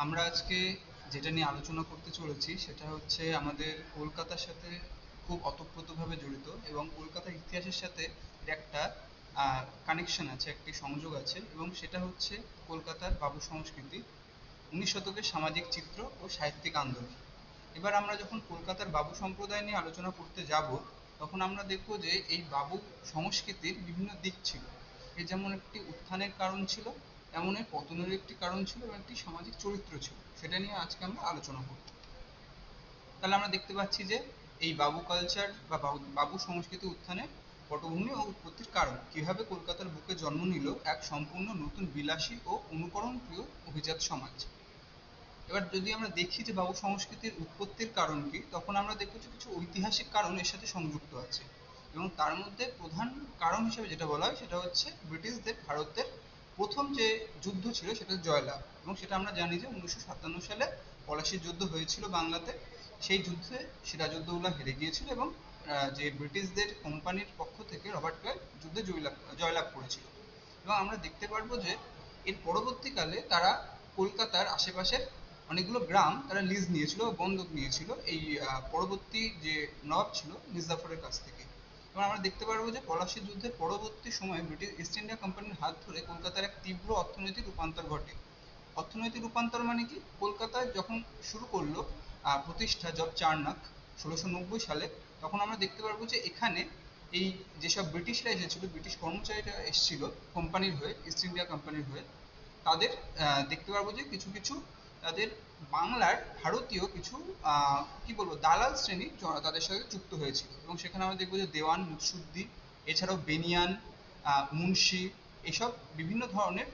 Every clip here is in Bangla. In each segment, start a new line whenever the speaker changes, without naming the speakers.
আমরা আজকে যেটা নিয়ে আলোচনা করতে চলেছি সেটা হচ্ছে আমাদের কলকাতার সাথে খুব ওতপ্রোতভাবে জড়িত এবং কলকাতার ইতিহাসের সাথে এর একটা কানেকশন আছে, একটি সংযোগ আছে, এবং সেটা হচ্ছে কলকাতার বাবু সংস্কৃতি, 19 শতকের সামাজিক চিত্র ও সাহিত্যিক আন্দোলন। এবার আমরা যখন কলকাতার বাবু সম্প্রদায় নিয়ে আলোচনা করতে যাব, তখন আমরা দেখব যে এই বাবু সংস্কৃতির বিভিন্ন দিক ছিল। এর যেমন একটি উত্থানের কারণ ছিল, তেমন এর পতনের একটি কারণ ছিল এবং একটি সামাজিক চরিত্র ছিল। সেটা নিয়ে আজকে আমরা আলোচনা করব। তাহলে আমরা দেখতে পাচ্ছি যে এই বাবু কালচার বা বাবু সংস্কৃতি উত্থানের পটভূমি ও উৎপত্তির কারণ, কিভাবে কলকাতার বুকে জন্ম নিল এক সম্পূর্ণ নতুন বিলাসী ও অনুকরণ প্রিয় অভিজাত সমাজ। এবার যদি আমরা দেখি যে বাবু সংস্কৃতির উৎপত্তির কারণ কি, তখন আমরা দেখব যে কিছু ঐতিহাসিক কারণ এর সাথে সংযুক্ত আছে, এবং তার মধ্যে প্রধান কারণ হিসেবে যেটা বলা হয় সেটা হচ্ছে ব্রিটিশদের ভারতের প্রথম যে যুদ্ধ ছিল সেটা জয়লাভ। এবং সেটা আমরা জানি যে 1957 সালে পলাশির যুদ্ধ হয়েছিল বাংলাতে। সেই যুদ্ধে সিরাজউদ্দৌলা হেরে গিয়েছিল এবং যে ব্রিটিশদের কোম্পানির পক্ষ থেকে রবার্ট ক্লাইভ যুদ্ধে জয়লাভ করেছিল। এবং আমরা দেখতে পারবো যে এর পরবর্তীকালে তারা কলকাতার আশেপাশের অনেকগুলো গ্রাম তারা লিজ নিয়েছিল, বন্ধক নিয়েছিল এই পরবর্তী যে নবাব ছিল মির্জাফরের কাছ থেকে। এবং আমরা দেখতে পারবো যে পলাশী যুদ্ধের পরবর্তী সময়ে ব্রিটিশ ইস্ট ইন্ডিয়া কোম্পানির হাত ধরে কলকাতার এক তীব্র অর্থনৈতিক রূপান্তর ঘটে। অর্থনৈতিক রূপান্তর মানে কি, কলকাতায় যখন শুরু করলো প্রতিষ্ঠা জব চার্নাক 1690 সালে, তখন আমরা দেখতে পারবো যে এখানে এই যেসব ব্রিটিশরা এসেছিল, ব্রিটিশ কর্মচারীরা এসেছিল কোম্পানির হয়ে, ইস্ট ইন্ডিয়া কোম্পানির হয়ে, তাদের দেখতে পারবো যে কিছু কিছু তাদের বাংলার ভারতীয় কিছু কি বলবো দালাল শ্রেণী তাদের সাথে যুক্ত হয়েছিল। এবং সেখানে আমরা দেখবো যে দেওয়ান, মুৎসুদ্দি, এছাড়াও বেনিয়ান, মুন্সি, এসব বিভিন্ন ধরনের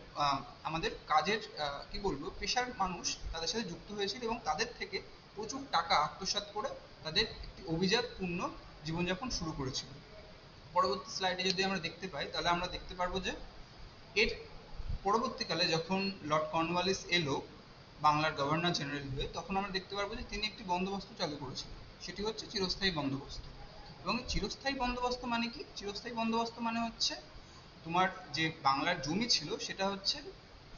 আমাদের কাজের কি বলবো পেশার মানুষ তাদের সাথে যুক্ত হয়েছিল এবং তাদের থেকে প্রচুর টাকা আত্মসাৎ করে তাদের একটি অভিজাতপূর্ণ জীবনযাপন শুরু করেছিল। পরবর্তী স্লাইডে যদি আমরা দেখতে পাই, তাহলে আমরা দেখতে পারবো যে এর পরবর্তীকালে যখন লর্ড কর্নওয়ালিস এলো বাংলার গভর্নর জেনারেল হয়ে, তখন আমরা দেখতে পারবো যে তিনি একটি বন্দোবস্ত চালু করেছিলেন। সেটি হচ্ছে চিরস্থায়ী বন্দোবস্ত। এবং চিরস্থায়ী বন্দোবস্ত মানে কি, চিরস্থায়ী বন্দোবস্ত মানে হচ্ছে তোমার যে বাংলার জমি ছিল সেটা হচ্ছে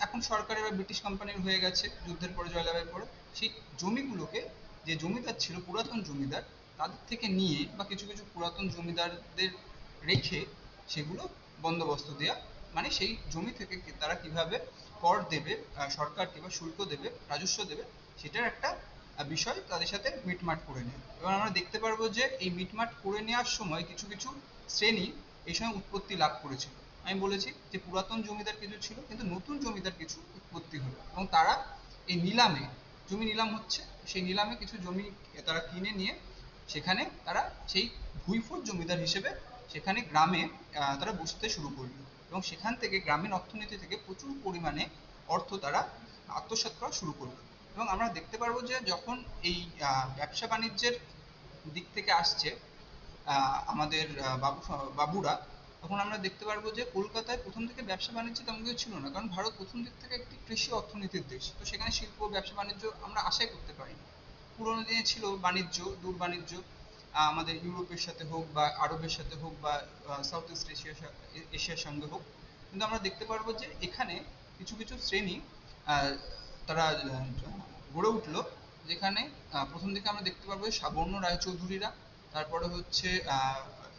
এখন সরকারের বা ব্রিটিশ কোম্পানির হয়ে গেছে যুদ্ধের পরে, জয়লাভের পরে। সেই জমিগুলোকে যে জমিদার ছিল, পুরাতন জমিদার, তাদের থেকে নিয়ে বা কিছু কিছু পুরাতন জমিদারদের রেখে সেগুলো বন্দোবস্ত দেয়া, মানে সেই জমি থেকে তারা কিভাবে কর দেবে সরকারকে, বা শুল্ক দেবে, রাজস্ব দেবে, সেটার একটা বিষয় তাদের সাথে মিটমাট করে নেয়। এবার আমরা দেখতে পারবো যে এই মিটমাট করে নেওয়ার সময় কিছু কিছু শ্রেণী এই সময় উৎপত্তি লাভ করেছিল। আমি বলেছি যে পুরাতন জমিদার কিছু ছিল, কিন্তু নতুন জমিদার কিছু উৎপত্তি হলো এবং তারা এই নিলামে, জমি নিলাম হচ্ছে, সেই নিলামে কিছু জমি তারা কিনে নিয়ে সেখানে তারা সেই ভুইফোঁট জমিদার হিসেবে সেখানে গ্রামে তারা বসতে শুরু করলো। এবং সেখান থেকে গ্রামীণ অর্থনীতি থেকে প্রচুর পরিমাণে অর্থ তারা আত্মসাৎ করা শুরু করলো। এবং আমরা দেখতে পারবো যে যখন এই ব্যবসা বাণিজ্যের দিক থেকে আসছে আমাদের বাবুরা, তখন আমরা দেখতে পারবো যে কলকাতায় প্রথম দিকে ব্যবসা বাণিজ্য তেমন কিছু ছিল না, কারণ ভারত প্রথম দিক থেকে একটি কৃষি অর্থনীতির দেশ, তো সেখানে শিল্প ব্যবসা বাণিজ্য আমরা আশাই করতে পারি না। পুরোনো দিনে ছিল বাণিজ্য, দূর বাণিজ্য, আমাদের ইউরোপের সাথে হোক বা আরবের সাথে হোক বা সাউথ ইস্ট এশিয়ার সঙ্গে হোক। কিন্তু আমরা দেখতে পারবো যে এখানে কিছু কিছু শ্রেণী তারা গড়ে উঠলো, যেখানে প্রথম দিকে আমরা দেখতে পারবো সাবর্ণ রায়চৌধুরীরা, তারপরে হচ্ছে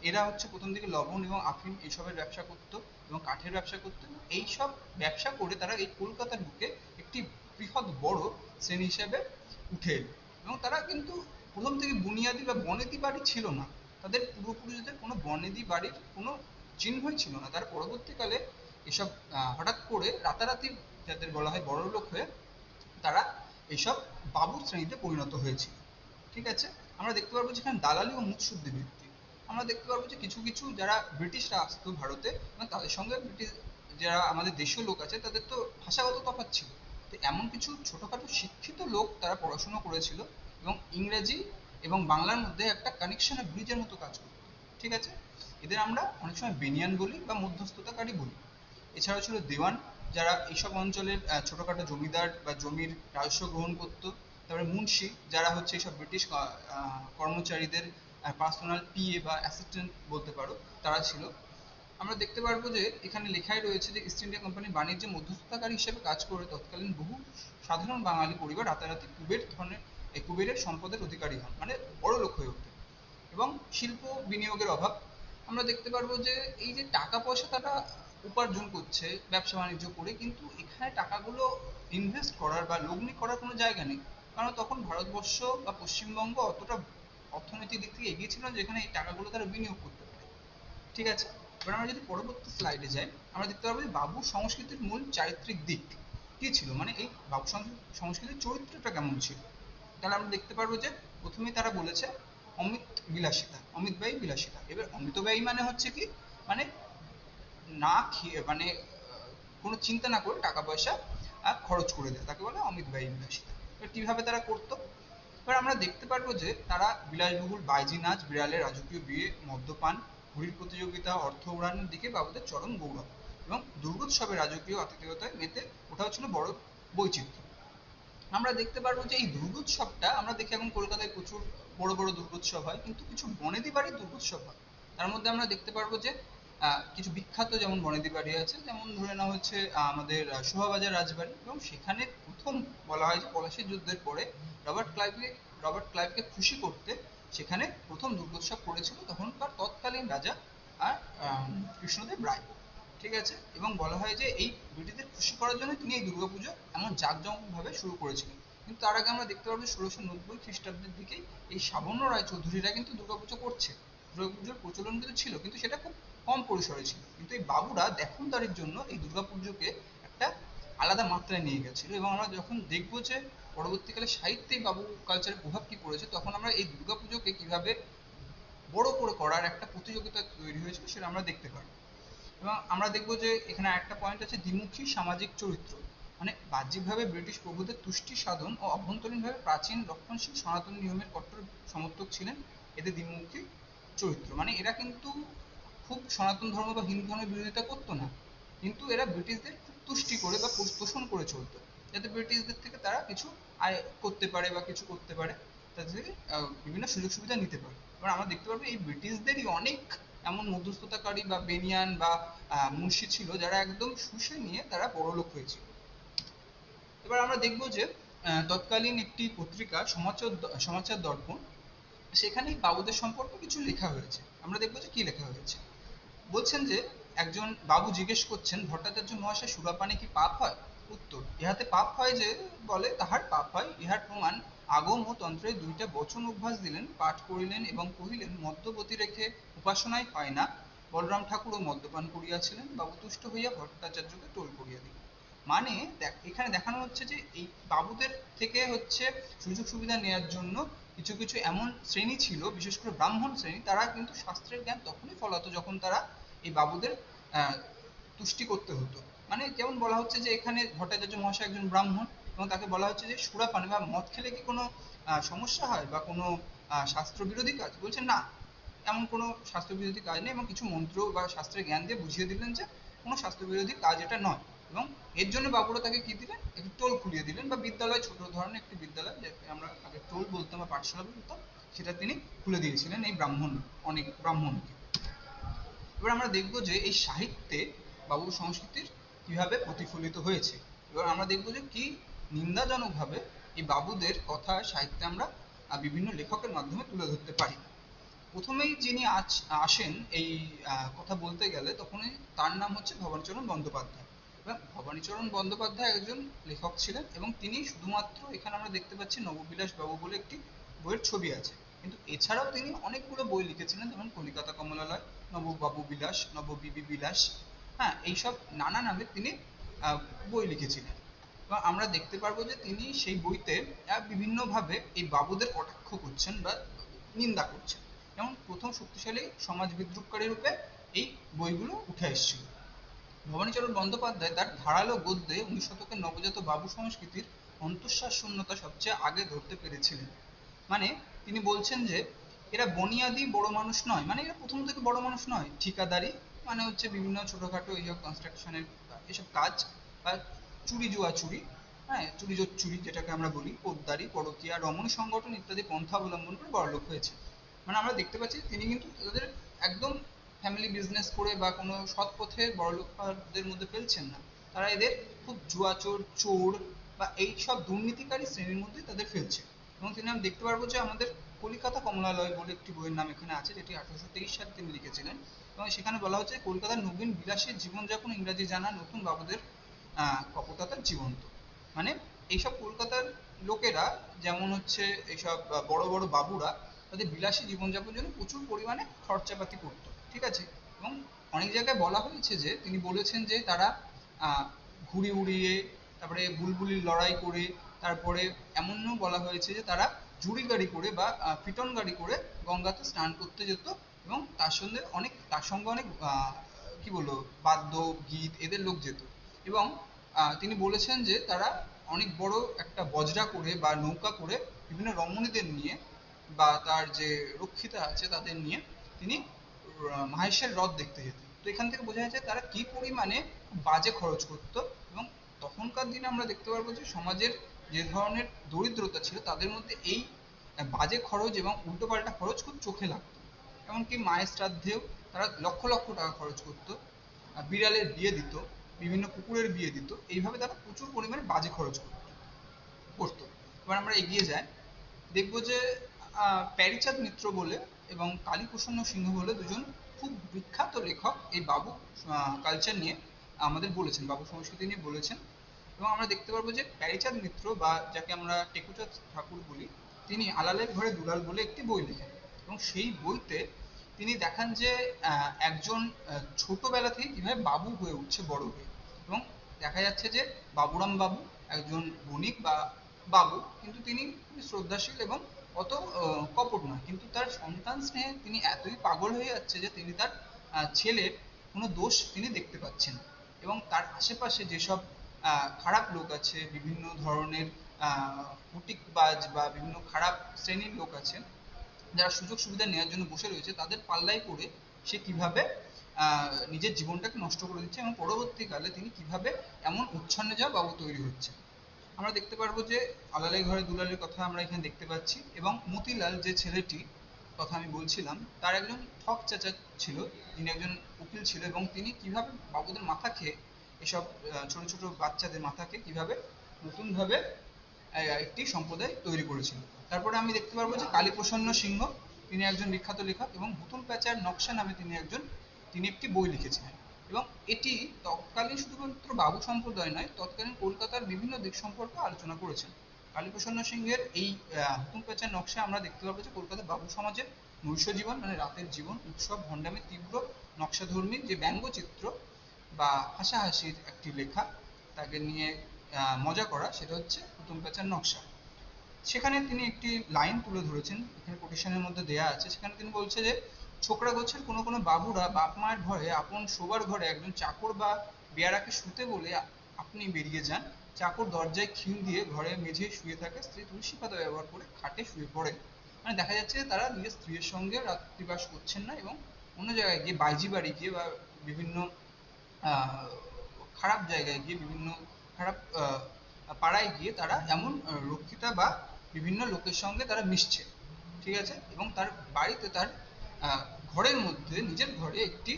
এরা হচ্ছে প্রথম দিকে লবণ এবং আফিম এইসবের ব্যবসা করতো এবং কাঠের ব্যবসা করতো। এইসব ব্যবসা করে তারা এই কলকাতার বুকে একটি বৃহৎ বড় শ্রেণী হিসেবে উঠে এলো। এবং তারা কিন্তু প্রথম থেকে বুনিয়াদি বা বনেদি বাড়ি ছিল না, তাদের পূর্বপুরুষদের কোনো বনেদি বাড়ির কোনো চিহ্নই ছিল না। তার পরবর্তীকালে এসব হঠাৎ করে রাতারাতি যাদের বলা হয় বড়লোক হয়ে তারা এইসব বাবু শ্রেণীতে পরিণত হয়েছিল। ঠিক আছে, আমরা দেখতে পারবো যেখানে দালালি ও মুৎসুদ্দি বৃত্তি। আমরা দেখতে পারবো যে কিছু কিছু যারা ব্রিটিশরা আসতো ভারতে, তাদের সঙ্গে ব্রিটিশ যারা আমাদের দেশীয় লোক আছে তাদের তো ভাষাগত তফাৎ ছিল। তো এমন কিছু ছোটোখাটো শিক্ষিত লোক তারা পড়াশুনো করেছিল এবং ইংরেজি এবং বাংলার মধ্যে একটা কানেকশনের ব্রিজের মতো কাজ করতো। ঠিক আছে, এদের আমরা অনেক সময় বেনিয়ান বলি বা মধ্যস্থতাকারী বলি। এছাড়াও ছিল দেওয়ান, যারা এইসব অঞ্চলের ছোটোখাটো জমিদার বা জমির রাজস্ব গ্রহণ করতো। তারপরে মুন্সি, যারা হচ্ছে এইসব ব্রিটিশ কর্মচারীদের পার্সোনাল পিএ বা অ্যাসিস্ট্যান্ট বলতে পারো, তারা ছিল। আমরা দেখতে পারবো যে এখানে লেখাই রয়েছে যে ইস্ট ইন্ডিয়া কোম্পানি বাণিজ্যে মধ্যস্থতাকারী হিসেবে কাজ করে তৎকালীন বহু সাধারণ বাঙালি পরিবার রাতারাতি কুবেরের সম্পদের অধিকারী হন, মানে বড় লোক হয়ে ওঠে। এবং শিল্প বিনিয়োগের অভাব, আমরা দেখতে পারবো যে এই যে টাকা পয়সা তারা উপার্জন করছে ব্যবসা বাণিজ্য করে, কিন্তু এখানে টাকাগুলো ইনভেস্ট করার বা লগ্নি করার কোনো জায়গা নেই। কারণ তখন ভারতবর্ষ বা পশ্চিমবঙ্গ অতটা অর্থনৈতিক দিক থেকে এগিয়ে ছিল না যেখানে এই টাকাগুলো তারা বিনিয়োগ করতে পারে। ঠিক আছে, এবার আমরা যদি পরবর্তী স্লাইডে যাই, আমরা দেখতে পারবো যে বাবু সংস্কৃতির মূল চারিত্রিক দিক কি ছিল, মানে এই বাবু সংস্কৃতির চরিত্রটা কেমন ছিল। তাহলে আমরা দেখতে পারবো যে প্রথমেই তারা বলেছে অমিত বিলাসিতা, অমিত ব্যয়ী বিলাসিতা। এবার অমিত ব্যয়ী মানে হচ্ছে কি, মানে না খেয়ে মানে কোনো চিন্তা না করে টাকা পয়সা খরচ করে দেয়, তাকে বলে অমিত ব্যয়ী বিলাসিতা। এবার কিভাবে তারা করতো, এবার আমরা দেখতে পারবো যে তারা বিলাসবহুল বাইজি নাচ, বিড়ালের রাজকীয় বিয়ে, মদ্যপান, ঘুড়ির প্রতিযোগিতা, অর্থ উড়ানোর দিকে বাবুদের চরম গৌরব এবং দুর্গোৎসবে রাজকীয় আতিথেয়তায় মেতে ওঠাও ছিল বড় বৈচিত্র্য। আমরা দেখতে পারবো যে এই দুর্গোৎসবটা আমরা দেখি এখন কলকাতায় প্রচুর বড় বড় দুর্গোৎসব হয়, কিন্তু কিছু বনেদি বাড়ির দুর্গোৎসব হয়। তার মধ্যে আমরা দেখতে পারবো যে কিছু বিখ্যাত যেমন বনেদি বাড়ি আছে, যেমন ধরে নেওয়া হচ্ছে আমাদের শোভাবাজার রাজবাড়ি, এবং সেখানে প্রথম বলা হয় যে পলাশীর যুদ্ধের পরে রবার্ট ক্লাইভকে খুশি করতে সেখানে প্রথম দুর্গোৎসব করেছিল তখনকার তৎকালীন রাজা আর কৃষ্ণদেব রায়। ঠিক আছে, এবং বলা হয় যে এই ব্রিটিশদের খুশি করার জন্য তিনি এই দুর্গাপুজো এমন জাঁকজমকভাবে শুরু করেছিলেন। কিন্তু তার আগে আমরা দেখতে পারবো 1690 খ্রিস্টাব্দের দিকেই এই সাবর্ণ রায় চৌধুরীরা কিন্তু দুর্গাপুজো করছে। দুর্গাপুজোর প্রচলন কিন্তু ছিল, কিন্তু সেটা খুব কম পরিসরে ছিল। কিন্তু এই বাবুরা দেখনদারির জন্য এই দুর্গাপুজোকে একটা আলাদা মাত্রায় নিয়ে গেছিল। এবং আমরা যখন দেখবো যে পরবর্তীকালে সাহিত্যে বাবু কালচারের প্রভাব কি পড়েছে, তখন আমরা এই দুর্গাপুজোকে কিভাবে বড় করে করার একটা প্রতিযোগিতা তৈরি হয়েছিল সেটা আমরা দেখতে পারবো। এবং আমরা দেখবো যে এখানে একটা পয়েন্ট আছে দ্বিমুখী সামাজিক চরিত্র, মানে বাহ্যিকভাবে ব্রিটিশ প্রভুদের তুষ্টি সাধন ও অভ্যন্তরীণভাবে প্রাচীন রক্ষণশীল সনাতন নিয়মের কট্টর সমর্থক ছিলেন এদের দ্বিমুখী চরিত্র। মানে এরা কিন্তু খুব সনাতন ধর্ম বা হিন্দু ধর্মের বিরোধিতা করতো না, কিন্তু এরা ব্রিটিশদের খুব তুষ্টি করে বা তোষণ করে চলতো, যাতে ব্রিটিশদের থেকে তারা কিছু আয় করতে পারে বা কিছু করতে পারে, তাদের থেকে বিভিন্ন সুযোগ সুবিধা নিতে পারে। এবার আমরা দেখতে পারবো এই ব্রিটিশদেরই অনেক এমন মধ্যস্থতাকারী বা বেনিয়ান বা মুন্সি ছিল যারা একদম শুষে নিয়ে তারা বড়লোক হয়েছিল। এবার আমরা দেখবো যে তৎকালীন একটি পত্রিকা সমাচার দর্পণ, সেখানে বাবুদের সম্পর্কে কিছু লেখা হয়েছে। আমরা দেখবো যে কি লেখা হয়েছে। বলছেন যে একজন বাবু জিজ্ঞেস করছেন, ভট্টাচার্য মহাশয়, সুরাপানে কি পাপ হয়? উত্তর, ইহাতে পাপ হয় যে বলে তাহার পাপ হয়, ইহার প্রমাণ আগম ও তন্ত্রে দুইটা বচন অভ্যাস দিলেন, পাঠ করিলেন এবং কহিলেন মদ্যবতী রেখে উপাসনাই হয় না। বলরাম ঠাকুরও মদ্যপান করিয়াছিলেন, বাবু তুষ্ট হইয়া ভট্টাচার্যকে টোল করিয়া দিলেন। মানে এখানে দেখানো হচ্ছে যে এই বাবুদের থেকে হচ্ছে সুযোগ সুবিধা নেওয়ার জন্য কিছু কিছু এমন শ্রেণী ছিল, বিশেষ করে ব্রাহ্মণ শ্রেণী, তারা কিন্তু শাস্ত্রের জ্ঞান তখনই ফলাতো যখন তারা এই বাবুদের তুষ্টি করতে হতো। মানে যেমন বলা হচ্ছে যে এখানে ভট্টাচার্য মহাশয় একজন ব্রাহ্মণ, এবং তাকে বলা হচ্ছে যে সুরাপান বা মদ খেলে কি কোনো সমস্যা হয় বা কোনো শাস্ত্র বিরোধী কাজ? বলছে না, এমন কোনো শাস্ত্র বিরোধী কাজ নেই, এবং কিছু মন্ত্র বা শাস্ত্রের জ্ঞান দিয়ে বুঝিয়ে দিলেন যে কোনো শাস্ত্র বিরোধী কাজ এটা নয়। এবং এর জন্য বাবুরা তাকে কি দিলেন, একটি টোল খুলিয়ে দিলেন, বা বিদ্যালয়, ছোট ধরনের একটি বিদ্যালয় যাকে আমরা আগে টোল বলতাম বা পাঠশালা বলতাম, সেটা তিনি খুলে দিয়েছিলেন এই অনেক ব্রাহ্মণকে। এবার আমরা দেখবো যে এই সাহিত্যে বাবু সংস্কৃতির কিভাবে প্রতিফলিত হয়েছে। এবার আমরা দেখবো যে কি নিন্দাজনকভাবে এই বাবুদের কথা সাহিত্যে আমরা বিভিন্ন লেখকের মাধ্যমে তুলে ধরতে পারি। প্রথমেই যিনি আসেন এই কথা বলতে গেলে, তখনই তার নাম হচ্ছে ভবানীচরণ বন্দ্যোপাধ্যায়। এবং ভবানীচরণ বন্দ্যোপাধ্যায় একজন লেখক ছিলেন, এবং তিনি শুধুমাত্র, এখানে আমরা দেখতে পাচ্ছি নববিলাস বাবু বলে একটি বইয়ের ছবি আছে, কিন্তু এছাড়াও তিনি অনেকগুলো বই লিখেছিলেন, যেমন কলিকাতা কমলালয়, নববাবু বিলাস, নববিবি বিলাস, হ্যাঁ, এইসব নানা নামে তিনি বই লিখেছিলেন। এবং আমরা দেখতে পারবো যে তিনি সেই বইতে বিভিন্নভাবে এই বাবুদের কটাক্ষ করছেন বা নিন্দা করছেন। যেমন প্রথম শক্তিশালী সমাজ বিদ্রুপকারী রূপে এই বইগুলো উঠে এসেছিল। ভবানীচরণ বন্দ্যোপাধ্যায় তার ধারালো গদ্যে 19 শতকের নবজাত বাবু সংস্কৃতির অন্তঃশ্বাস শূন্যতা সবচেয়ে আগে ধরতে পেরেছিলেন। মানে তিনি বলছেন যে এরা বনিয়াদি বড় মানুষ নয়, মানে এরা প্রথম থেকে বড় মানুষ নয়, ঠিকাদারি, মানে হচ্ছে বিভিন্ন ছোটখাটো এইসব কনস্ট্রাকশনের এসব কাজ, বা চুরি জুয়া চুরি, হ্যাঁ, চুরি চুরি যেটাকে আমরা বলি, পোদ্দারি, পরকীয়া, রমণী সংগঠন ইত্যাদি পন্থা অবলম্বন করে বড়লোক হয়েছে। মানে আমরা দেখতে পাচ্ছি তিনি কিন্তু তাদের একদম ফ্যামিলি বিজনেস করে বা কোনো সৎ পথে বড়লোকদের মধ্যে ফেলছেন না, তারা এদের খুব জুয়াচোর, চোর বা এই সব দুর্নীতিকারী শ্রেণীর মধ্যে তাদের ফেলছে। এবং তিনি আমি দেখতে পারবো যে আমাদের কলিকাতা কমলালয় বলে একটি বইয়ের নাম এখানে আছে, যেটি 1823 সালে তিনি লিখেছিলেন। এবং সেখানে বলা হচ্ছে কলকাতার নবীন বিলাসী জীবনযাপন, ইংরাজি জানা নতুন বাবুদের কপটতার জীবন্ত। মানে এইসব কলকাতার লোকেরা, যেমন হচ্ছে এইসব বড় বড় বাবুরা, তাদের বিলাসী জীবনযাপনের জন্য প্রচুর পরিমাণে খরচাপাতি করতো, ঠিক আছে। এবং অনেক জায়গায় বলা হয়েছে যে তিনি বলেছেন যে তারা আহ, ঘুড়ি উড়িয়ে, তারপরে বুলবুলির লড়াই করে, তারপরে এমনও বলা হয়েছে যে তারা জুড়ি গাড়ি করে বা পিটন গাড়ি করে গঙ্গাতে স্নান করতে যেত। এবং তার সঙ্গে অনেক কি বলবো বাদ্য, গীত, এদের লোক যেত। এবং তিনি বলেছেন যে তারা অনেক বড় একটা বজরা করে বা নৌকা করে বিভিন্ন রমণীদের নিয়ে বা তার যে রক্ষিতা আছে তাদের নিয়ে তিনি মাহেশের হ্রদ দেখতে যেতেন। তো এখান থেকে বোঝা যাচ্ছে তারা কি পরিমাণে বাজে খরচ করতো। এবং তখনকার দিনে আমরা দেখতে পারবো যে সমাজের যে ধরনের দরিদ্রতা ছিল তাদের মধ্যে এই বাজে খরচ এবং উল্টোপাল্টা খরচ খুব চোখে লাগতো। এমনকি মায়ের শ্রাদ্ধেও তারা লক্ষ লক্ষ টাকা খরচ করতো, বিড়ালের বিয়ে দিত, বিভিন্ন কুকুরের বিয়ে দিত, এইভাবে তারা প্রচুর পরিমাণে বাজে খরচ করতো। এবার আমরা এগিয়ে যাই, দেখবো যে প্যারীচাঁদ মিত্র বলে এবং কালীপ্রসন্ন সিংহ বলে দুজন খুব বিখ্যাত লেখক এই বাবু কালচার নিয়ে আমাদের বলেছেন, বাবু সংস্কৃতি নিয়ে বলেছেন। এবং আমরা দেখতে পারবো যে প্যারীচাঁদ মিত্র বা যাকে আমরা টেকুচাঁদ ঠাকুর বলি, তিনি আলালের ঘরে দুলাল বলে একটি বই লেখেন। এবং সেই বইতে তিনি দেখান যে একজন ছোটবেলা থেকে কিভাবে বাবু হয়ে উঠছে বড় হয়ে। এবং দেখা যাচ্ছে যে বাবুরাম বাবু একজন বণিক বা বাবু, কিন্তু তিনি খুবই শ্রদ্ধাশীল এবং অত কপট নয়, কিন্তু তার সন্তান স্নেহে তিনি এতই পাগল হয়ে যাচ্ছে যে তিনি তার ছেলের কোনো দোষ তিনি দেখতে পাচ্ছেন না। এবং তার আশেপাশে যেসব খারাপ লোক আছে, বিভিন্ন ধরনের কুটিকবাজ বা বিভিন্ন খারাপ শ্রেণীর লোক আছে যারা সুযোগ সুবিধা নেওয়ার জন্য বসে রয়েছে, তাদের পাল্লায় পড়ে সে কিভাবে নিজের জীবনটাকে নষ্ট করে দিচ্ছে এবং পরবর্তীকালে তিনি কিভাবে এমন উচ্ছন্নে যাওয়া বাবু তৈরি হচ্ছে। আমরা দেখতে পারবো যে আলালের ঘরে দুলালের কথা আমরা এখানে দেখতে পাচ্ছি। এবং মতিলাল যে ছেলেটি কথা আমি বলছিলাম, তার একজন ঠক চাচা ছিল, যিনি একজন উকিল ছিল, এবং তিনি কিভাবে বাবুদের মাথা খেয়ে এসব ছোট ছোট বাচ্চাদের মাথা খেয়ে কিভাবে নতুন ভাবে একটি সম্প্রদায় তৈরি করেছিল। তারপরে আমি দেখতে পারবো যে কালীপ্রসন্ন সিংহ, তিনি একজন বিখ্যাত লেখক এবং ভুতুম প্যাঁচার নকশা নামে তিনি একটি বই লিখেছিলেন। এবং এটি তৎকালীন শুধুমাত্র বাবু সম্প্রদায় নয়, তৎকালীন কলকাতার বিভিন্ন দিক সম্পর্কে আলোচনা করেছেন। কালীপ্রসন্ন সিংহের এই হুতুম প্যাঁচার নকশা আমরা দেখতে পাবো যে কলকাতার বাবু সমাজের নৈশ জীবন, মানে রাতের জীবন, উৎসব, ভণ্ডামি, তীব্র নকশাধর্মী যে ব্যঙ্গচিত্র বা হাসাহাসির একটি লেখা, তাকে নিয়ে মজা করা, সেটা হচ্ছে হুতুম প্যাঁচার নকশা। সেখানে তিনি একটি লাইন তুলে ধরেছেন, এখানে কোটেশনের মধ্যে দেয়া আছে। সেখানে তিনি বলছে যে ছোকরা গোছের কোনো কোনো বাবুরা বাপ মায়ের ভয়ে আপন শোবার ঘরে একজন চাকর বা বেয়ারাকে শুতে বলে আপনি বেরিয়ে যান। চাকর দরজায় খিল দিয়ে ঘরে মেঝেয় শুয়ে থাকে, স্ত্রী তুলসী পাতা ব্যবহার করে খাটে শুয়ে পড়ে। মানে দেখা যাচ্ছে যে তারা নিজের স্ত্রীর সঙ্গে রাত্রিবাস করছেন না এবং অন্য জায়গায় গিয়ে বাইজি বাড়ি গিয়ে বা বিভিন্ন আহ, খারাপ জায়গায় গিয়ে, বিভিন্ন খারাপ পাড়ায় গিয়ে তারা এমন রক্ষিতা বা বিভিন্ন লোকের সঙ্গে তারা মিশছে, ঠিক আছে। এবং তার বাড়িতে তার আহ, ঘরের মধ্যে নিজের ঘরে একটি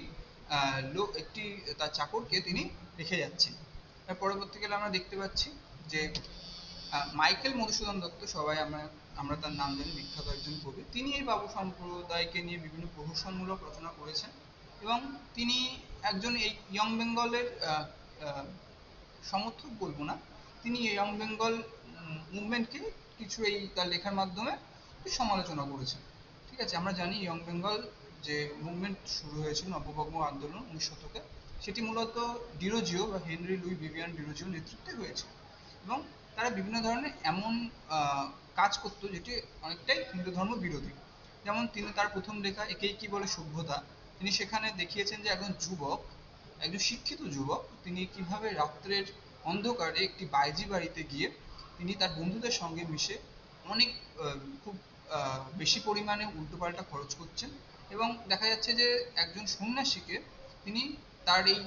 তার চাকরকে তিনি রেখে যাচ্ছেন। তার পরবর্তীকালে আমরা দেখতে পাচ্ছি যে মাইকেল মধুসূদন দত্ত, সবাই আমরা আমরা তার নাম জানি, বিখ্যাত একজন কবি। তিনি এই বাবু সম্প্রদায়কে নিয়ে বিভিন্ন প্রহসনমূলক রচনা করেছেন। এবং তিনি একজন এই ইয়ং বেঙ্গলের সমর্থক বলবো না, তিনি এই ইয়ং বেঙ্গল মুভমেন্টকে কিছু এই তার লেখার মাধ্যমে সমালোচনা করেছেন, ঠিক আছে। আমরা জানি ইয়ং বেঙ্গল যে মুভমেন্ট শুরু হয়েছিল নববর্ণ আন্দোলন 19 শতকে, সেটি মূলত ডিরোজিও বা হেনরি লুই ভিভিয়ান ডিরোজিও নেতৃত্বে হয়েছে। এবং তারা বিভিন্ন ধরনের এমন কাজ করতো যেটি অনেকটাই হিন্দু ধর্ম বিরোধী। যেমন তিনি তার প্রথম লেখা একেই কি বলে সভ্যতা, তিনি সেখানে দেখিয়েছেন যে একজন যুবক, একজন শিক্ষিত যুবক, তিনি কিভাবে রাত্রের অন্ধকারে একটি বাইজি বাড়িতে গিয়ে তিনি তার বন্ধুদের সঙ্গে মিশে অনেক খুব বেশি পরিমাণে উল্টোপাল্টা খরচ করছেন। এবং দেখা যাচ্ছে যে একজন সন্ন্যাসীকে তিনি তার এই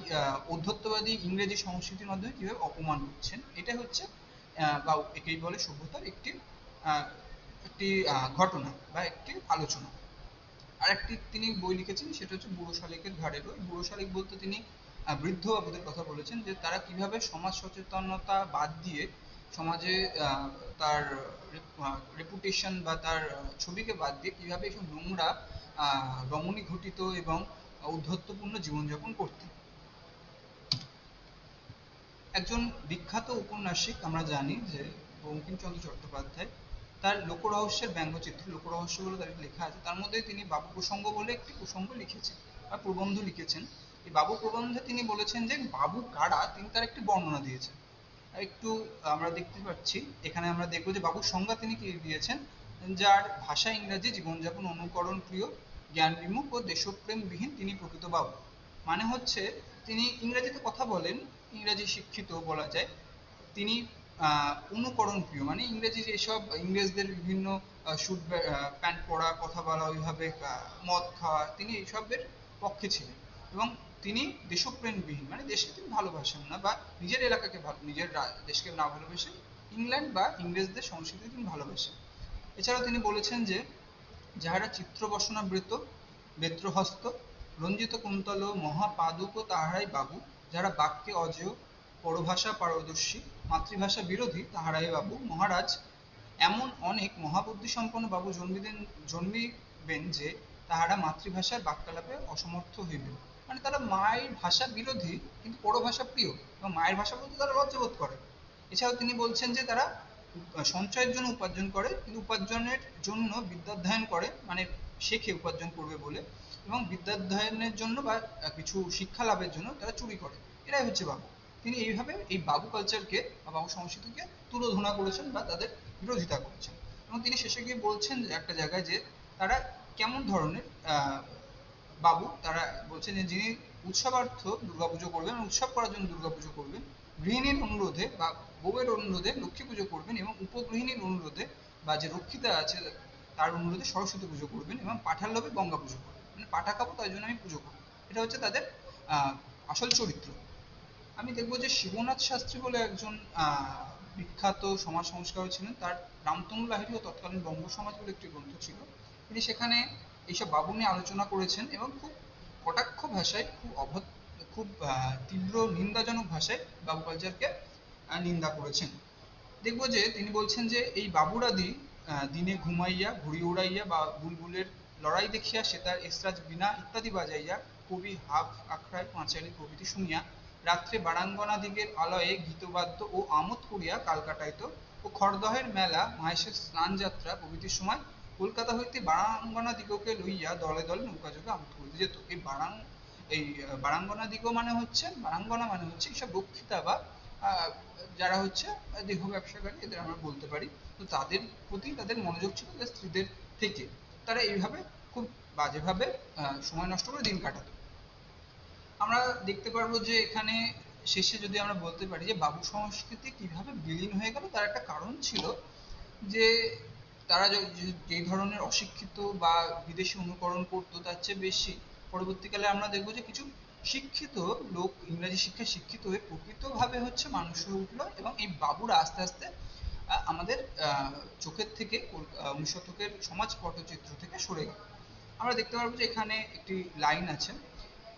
অধ্যত্ববাদী ইংরেজি সংস্কৃতির মাধ্যমে কিভাবে অপমান করছেন। এটা হচ্ছে বা একেই বলে সভ্যতার একটি ঘটনা বা একটি আলোচনা। আরেকটি তিনি বই লিখেছেন, সেটা হচ্ছে বুড়ো শালিকের ঘাড়ে রোল। বুড়ো শালিক বলতে তিনি বৃদ্ধ বাবুদের কথা বলেছেন, যে তারা কিভাবে সমাজ সচেতনতা বাদ দিয়ে সমাজে তার রেপুটেশন বা তার ছবিকে বাদ দিয়ে কিভাবে এইসব নোংরা রমণী ঘটিত এবং ঔদ্ধত্যপূর্ণ জীবনযাপন করতেন। একজন বিখ্যাত ঔপন্যাসিক আমরা জানি যে বঙ্কিমচন্দ্র চট্টোপাধ্যায়, তার লোকরহস্যের ব্যঙ্গচিত্র, লোকরহস্য বলে তার লেখা আছে, তার মধ্যে তিনি বাবু প্রসঙ্গ বলে একটি প্রসঙ্গ লিখেছেন বা প্রবন্ধ লিখেছেন। এই বাবু প্রবন্ধে তিনি বলেছেন যে বাবু কারা, তিনি তার একটি বর্ণনা দিয়েছেন। একটু আমরা দেখতে পাচ্ছি, এখানে আমরা দেখবো যে বাবুর সংজ্ঞা তিনি কি দিয়েছেন, যার ভাষা ইংরাজি, জীবনযাপন অনুকরণ প্রিয়, জ্ঞান বিমুখ ও দেশপ্রেমবিহীন তিনি প্রকৃত বাবু। মানে হচ্ছে তিনি ইংরেজিতে কথা বলেন, ইংরেজি শিক্ষিত বলা যায়। তিনি অনুকরণ প্রিয়, মানে ইংরেজি যেসব ইংরেজদের বিভিন্ন স্যুট প্যান্ট পরা, কথা বলা ওইভাবে, মদ খাওয়া, তিনি এইসবের পক্ষে ছিলেন। এবং তিনি দেশপ্রেমবিহীন, মানে দেশকে তিনি ভালোবাসেন না, বা নিজের এলাকাকে নিজের দেশকে না ভালোবেসে ইংল্যান্ড বা ইংরেজদের সংস্কৃতি তিনি ভালোবাসেন। এছাড়াও তিনি বলেছেন যে যাহারা চিত্রবসনাবৃত, বেত্রহস্ত, রঞ্জিত কুন্তল মহাপাদুক তাহারাই বাবু, যারা বাক্যে অজেয়, পরভাষা পারদর্শী, মাতৃভাষা বিরোধী, তাহারাই বাবু। মহারাজ, এমন অনেক মহাবুদ্ধি সম্পন্ন বাবু জন্মিবেন যে তাহারা মাতৃভাষার বাক্যালাপে অসমর্থ হইবেন। মানে তারা মায়ের ভাষা বিরোধী কিন্তু পরভাষা প্রিয়, এবং মায়ের ভাষা বলতে তারা লজ্জাবোধ করে। এছাড়াও তিনি বলছেন যে তারা সঞ্চয়ের জন্য উপার্জন করে, কিন্তু উপার্জনের জন্য বিদ্যাধ্যয়ন করে, মানে শেখে উপার্জন করবে বলে, এবং বিদ্যাধ্যয়নের জন্য বা কিছু শিক্ষা লাভের জন্য তারা চুরি করে। এরাই হচ্ছে বাবু। তিনি এইভাবে এই বাবু কালচারকে বা বাবু সংস্কৃতিকে তুলোধনা করেছেন বা তাদের বিরোধিতা করেছেন। এবং তিনি শেষে গিয়ে বলছেন যে একটা জায়গায় যে তারা কেমন ধরনের বাবু, তারা বলছেন যে যিনি উৎসবার্থ দুর্গাপুজো করবেন, উৎসব করার জন্য দুর্গাপুজো করবেন, গৃহিণীর অনুরোধে বা বউয়ের অনুরোধে লক্ষ্মী পুজো করবেন, এবং উপগৃহিণীর অনুরোধে বা যে রক্ষিতা আছে তার অনুরোধে সরস্বতী পুজো করবেন, এবং পাঠার লোভে গঙ্গা পুজো করবেন, মানে পাঠা খাবো তাই জন্য আমি পুজো করবো। এটা হচ্ছে তাদের আসল চরিত্র। আমি দেখবো যে শিবনাথ শাস্ত্রী বলে একজন বিখ্যাত সমাজ সংস্কারক ছিলেন, তার রামতনু লাহিড়ী ও তৎকালীন বঙ্গ সমাজ বলে একটি গ্রন্থ ছিল। তিনি সেখানে এইসব বাবু নিয়ে আলোচনা করেছেন, এবং খুব কটাক্ষ ভাষায়, খুব তীব্র নিন্দাজনক ভাষায় বাবু কালচারকে নিন্দা করেছেন। দেখবো যে তিনি বলছেন যে এই বাবুরাদি দিনে ঘুমাইয়া, ঘুড়ি উড়াইয়া বা বুলবুলের লড়াই দেখিয়া, সেতার এসরাজ বীণা ইত্যাদি বাজাইয়া, কবি হাফ আখড়াই পাঁচালী প্রভৃতি শুনিয়া, রাত্রে বারাঙ্গনাদিগের আলয়ে গীতবাদ্য ও আমোদ করিয়া কাল কাটাইত, ও খড়দহের মেলা, মহেশের স্নান যাত্রা প্রভৃতির সময় কলকাতা হইতে বারাঙ্গনাদিগকে লইয়া দলে দলে নৌকাযোগে আমোদ করিতে যেত। এই বারাঙ্গনাদিগ মানে হচ্ছে, বারাঙ্গনা মানে হচ্ছে এইসব রক্ষিতা বা যারা হচ্ছে দেহ ব্যবসাকারী, এদের আমরা বলতে পারি। তো তাদের প্রতি তাদের মনোযোগ ছিল তাদের স্ত্রীদের থেকে। তারা এইভাবে খুব বাজেভাবে সময় নষ্ট করে দিন কাটাতো। আমরা দেখতে পারবো যে এখানে শেষে যদি আমরা বলতে পারি যে বাবু সংস্কৃতি কিভাবে বিলীন হয়ে গেল, তার একটা কারণ ছিল যে তারা যেই ধরনের অশিক্ষিত বা বিদেশি অনুকরণ করতো, তার চেয়ে বেশি পরবর্তীকালে আমরা দেখবো যে কিছু শিক্ষিত লোক ইংরাজি শিক্ষায় শিক্ষিত হয়ে প্রকৃতভাবে হচ্ছে মানুষ হয়ে উঠলো, এবং এই বাবুরা আস্তে আস্তে আমাদের চোখের থেকে 19 শতকের সমাজ পটচিত্র থেকে সরে গেল। আমরা দেখতে পারবো যে এখানে একটি লাইন আছে,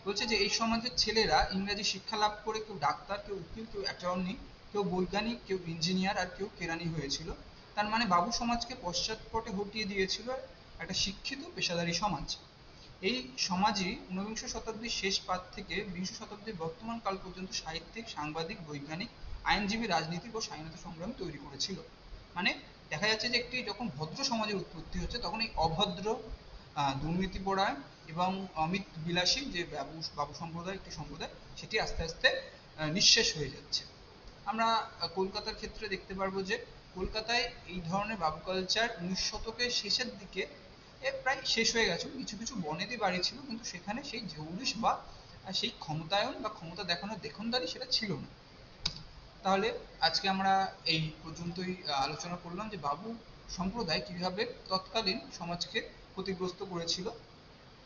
বলছে যে এই সমাজের ছেলেরা ইংরেজি শিক্ষা লাভ করে কেউ ডাক্তার, কেউ উকিল, কেউ অ্যাটর্নি, কেউ বৈজ্ঞানিক, কেউ ইঞ্জিনিয়ার, আর কেউ কেরানি হয়েছিল। তার মানে বাবু সমাজকে পশ্চাৎপটে হটিয়ে দিয়েছিল একটা শিক্ষিত পেশাদারী সমাজ। এই সমাজই ঊনবিংশ শতাব্দীর শেষ পাদ থেকে বিংশ শতাব্দীর বর্তমান কাল পর্যন্ত সাহিত্যিক, সাংবাদিক, বৈজ্ঞানিক, আইনজীবী, রাজনীতিক ও স্বাধীনতা সংগ্রামী তৈরি করেছিল। মানে দেখা যাচ্ছে যে একটি যখন ভদ্র সমাজের উৎপত্তি হচ্ছে, তখন এই অভদ্র, দুর্নীতিপরায়ণ এবং অমিত বিলাসী যে বাবু সম্প্রদায়, একটি সম্প্রদায়, সেটি আস্তে আস্তে নিঃশেষ হয়ে যাচ্ছে। আমরা কলকাতার ক্ষেত্রে দেখতে পারবো যে কলকাতায় এই ধরনের বাবু কালচার 19 শতকের শেষের দিকে প্রায় শেষ হয়ে গেছে। কিছু কিছু বনেদি বাড়ি ছিল, কিন্তু সেখানে সেই জৌলুস বা সেই ক্ষমতায়ন বা ক্ষমতা দেখানোর দেখনদারি সেটা ছিল না। তাহলে আজকে আমরা এই পর্যন্তই আলোচনা করলাম যে বাবু সম্প্রদায় কিভাবে তৎকালীন সমাজকে ক্ষতিগ্রস্ত করেছিল।